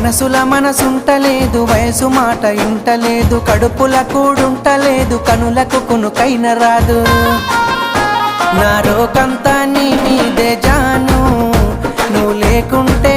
మనసుల మనసుంటలేదు, వయసు మాట ఇంటలేదు, కడుపుల కూడుంటలేదు, కనులకు కునుకైన రాదు. నా రోకంతా నీ మీదే జాను, నువ్వు లేకుంటే